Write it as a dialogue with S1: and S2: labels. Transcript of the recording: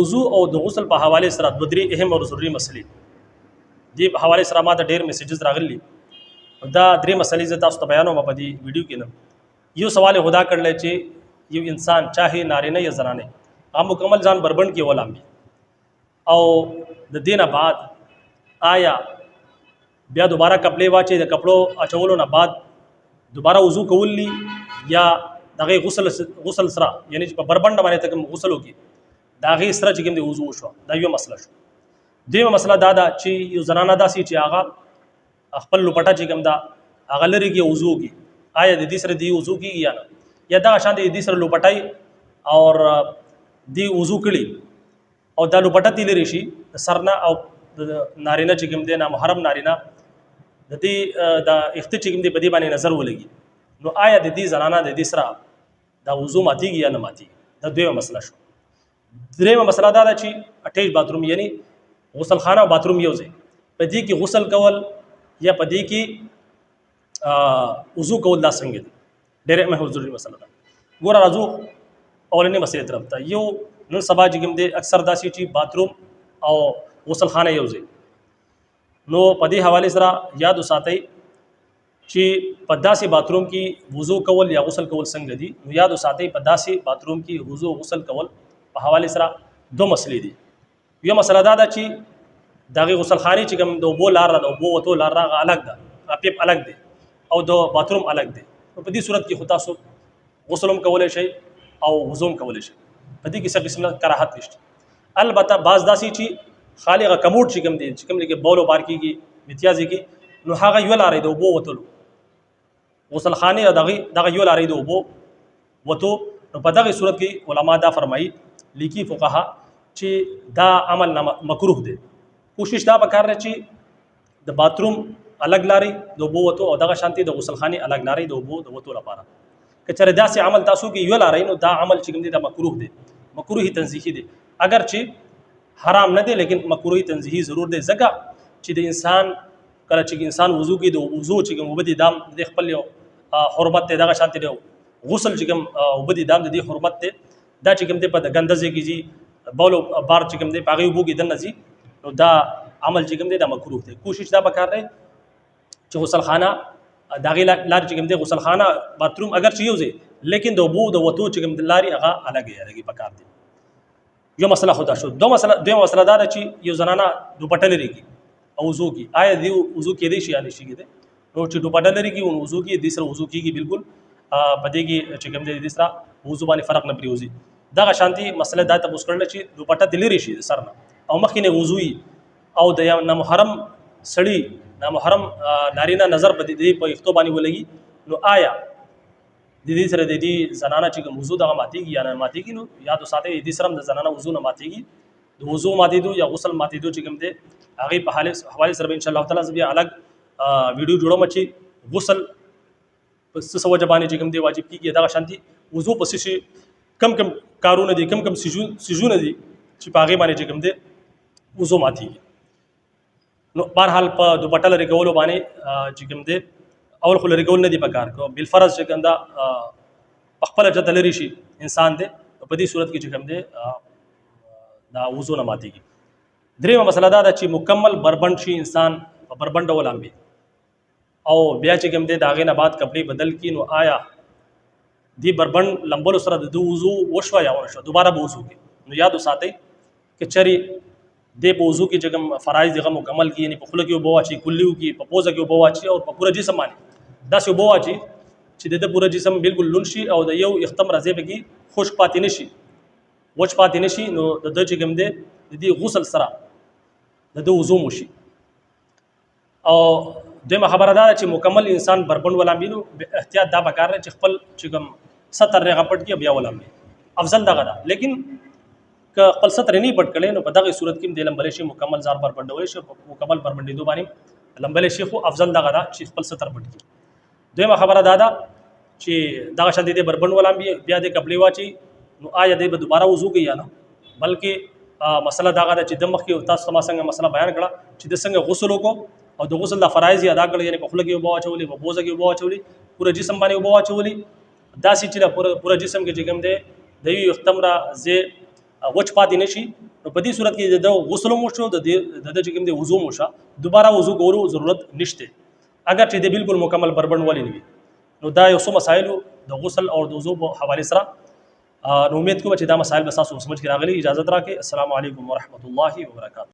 S1: وضو او د غسل په حواله سره دوه درې اهم او ضروري مسلې دی په حواله سره ما ته ډېر میسیجز راغلي دا درې مسلې زه تاسو ته بیانوم په دې ویډیو کې نه یو سوال خدا کړل چې یو انسان چاهے نارینه یا زنانه هم مکمل ځان بربند کې ولامي او د دینه بعد آیا بیا دوباره کپڑے واچي د کپڑو اچولو نه بعد دوباره وضو کولی یا دغه غسل سره یعنی چې په بربند باندې تکم غسل وکي دغه سره چې کوم دی وضو شو دا یو مسله شو دیمه مسله دا ده چې یو زنانه داسي چې هغه خپل لپټه چې کوم دا هغه لري کې وضو کی آیا د دې سره دی وضو کیږي یا نه یا دا شان دي سره لپټای اور دی وضو کړي او دا لپټه تل لري شي سرنا او نارینه چې کوم دی نه محرم نارینه د دې د اخت چې کوم دی په دې باندې نظر ولګي نو آیا د دې زنانه د دې سره دا وضو ماتيږي یا نه ماتيږي دا دویمه مسله شو دریمه مسله دا ده چې اٹیچ باتروم یعنی غسل خانه او باتروم یو ځای په دې کې غسل کول یا په دې کې وضو کول دا څنګه دي ډېر مهم ضروري مسله ده ګوره راځو اولنې مسلې طرف ته یو نن سبا چې کوم دی اکثر داسې چې باتروم او غسل خانه یو ځای نو په دې حواله سره یاد وساتئ چې په داسې باتروم کې وضو کول یا غسل کول څنګه دي نو یاد وساتئ په داسې باتروم کې وضو غسل کول په حواله سره دوه مسلې دي یو مسله دا ده چې دغه غسل خانه چې کوم د اوبو لار ده اوبو وته لار راغه الګ ده پیپ الګ دی او د باتروم الګ دی په دې صورت کې خو تاسو غسلم کولای شئ او وضو کولای شئ په دې کې څه قسمه کراهت نشته البته بعض داسې چې خالق کموټ چې کوم دی چې کوم لکه بولو بار کیږي امتیازي کی نو هغه یو لارې د اوبو وتلو غسل خانه دغه یو لارې د اوبو وته نو په دغه صورت کې علما دا فرمایي لیکي فقها چې دا عمل مکروه دی کوشش دا وکړه چې د باتروم الګ لارې د اوبو وته او دغه شانتي د غسل خانه الګ لارې د اوبو د وته لپاره کچره داسې عمل تاسو کې یو لارې نو دا عمل چې کوم دی دا مکروه دی مکروه تنزیهی دی اگر چې حرام نه دی لیکن مکروه تنزیهی ضرور دی ځکه چې د انسان کله چې انسان وضو کې د وضو چې کوم وبدي دام د خپل یو حرمت ته دغه شانتي دی غسل چې کوم وبدي دام د دې حرمت ته دا چې کوم دی په ګندزه کېږي بولو بار چې کوم دی پاغي وبو کې د نزي نو دا عمل چې کوم دی دا مکروه دی کوشش دا وکړئ چې غسل خانه داغه لار چې کوم دی غسل خانه باتروم اگر چې یو ځای لیکن د وبو د وتو چې کوم لاري هغه الګ پکار دی یو مسله خدا شو دوه مسله دا چې یو زنانه دوپټه لري کی او وضو کی آیا دی وضو کې دی شي یا نشي کېده نو چې دوپټه لري کی وضو کې د سره وضو کیږي بالکل پدې کې چې کوم دی د سره وضو باندې فرق نه پریوزي دا شانتي مسله دا ته مسکړل چې دوپټه دلري شي سر نه او مخکې نه وضوي او د نه محرم سړی نه محرم نارینه نظر پدې په اختو باندې ولګي نو آیا د دې سره د دې زنانه چې کوم وضو دغه ماتيږي یا نه ماتيږي نو یاد وساتئ د دې سره د زنانه وضو نه ماتيږي د وضو ماتېدو یا غسل ماتېدو چې کوم دی هغه په حواله سره ان شاء الله تعالی بیا الګ ویډیو جوړوم چې غسل په څه وجه باندې چې کوم دی واجب کیږي دغه شانتي وضو په څه کم کارونه دي کم سيزونه دي چې په هغه باندې چې کوم دی وضو ماتيږي نو بهرحال په دوپټه لري کولو باندې چې کوم دی اول خو لري کول نه دی پکار کو بل فرض چې کنده خپل جد لري شي انسان دی په دې صورت کې چې کوم دی دا وضو نه ماتيږي دریمه مسله دا ده چې مکمل بربند شي انسان په بربند ولامبي او بیا چې کوم دی داغه نه بعد کپڑے بدل کی نو آیا دی بربند لمبل سره د وضو وشو یا ورشو دوباره به وضو کی نو یاد وساتئ چې چری د وضو کې چې کوم فرایض دغه مکمل کی یعنی په خله کې وبواچی کلیو کې په پوزه کې وبواچی او په پوره جسم باندې دا څه وبواچی چې د پوره جسم بالکل لون شي او د یو اختم راځي به کې خوش پاتې نشي وچ پاتې نشي نو د چې کوم دی د دې غسل سره د وضو مشي او دغه خبره ده چې مکمل انسان بربند ولامبینو احتیاط دا وکړي چې خپل چې کوم ستر رغه پټ کې بیا ولامبي افضل دغه ده لیکن که خپل ستر نه پټ کړي نو په دغه صورت کې د لمبل شي مکمل زار بربندول شي مکمل بربندیدو باندې لمبل شي خو افضل دغه ده چې خپل ستر پټ کړي دغه خبره ده چې دغه شان دي بربند ولامبي بیا د کپڑے واچي نو آیا دې به دوباره وضو کوي یا نه بلکې مسله دا غواړي چې د مخ کې تاسو ما څنګه مسله بیان کړه چې د څنګه غسل وکړو او د غسل د فرایض ادا کړل یعنی په خله کې وبو اچولې په بوزه کې وبو اچولې پورا جسم باندې وبو اچولې دا چې پورا جسم کې جګم دی د یو ختم را زه وچ پاتې نشي نو په دې صورت کې د غسل مو شو د چې کوم دی وضو مو شه دوباره وضو کولو ضرورت نشته اگر چې د بالکل مکمل بربند ولې نه وي. نو دا یو څه مسایل د غسل او د وضو په حواله سره نو امید کوم چې دا مسایل به تاسو سمجھ کې راغلي. اجازه راکړئ. السلام علیکم ورحمۃ اللہ وبرکاتہ.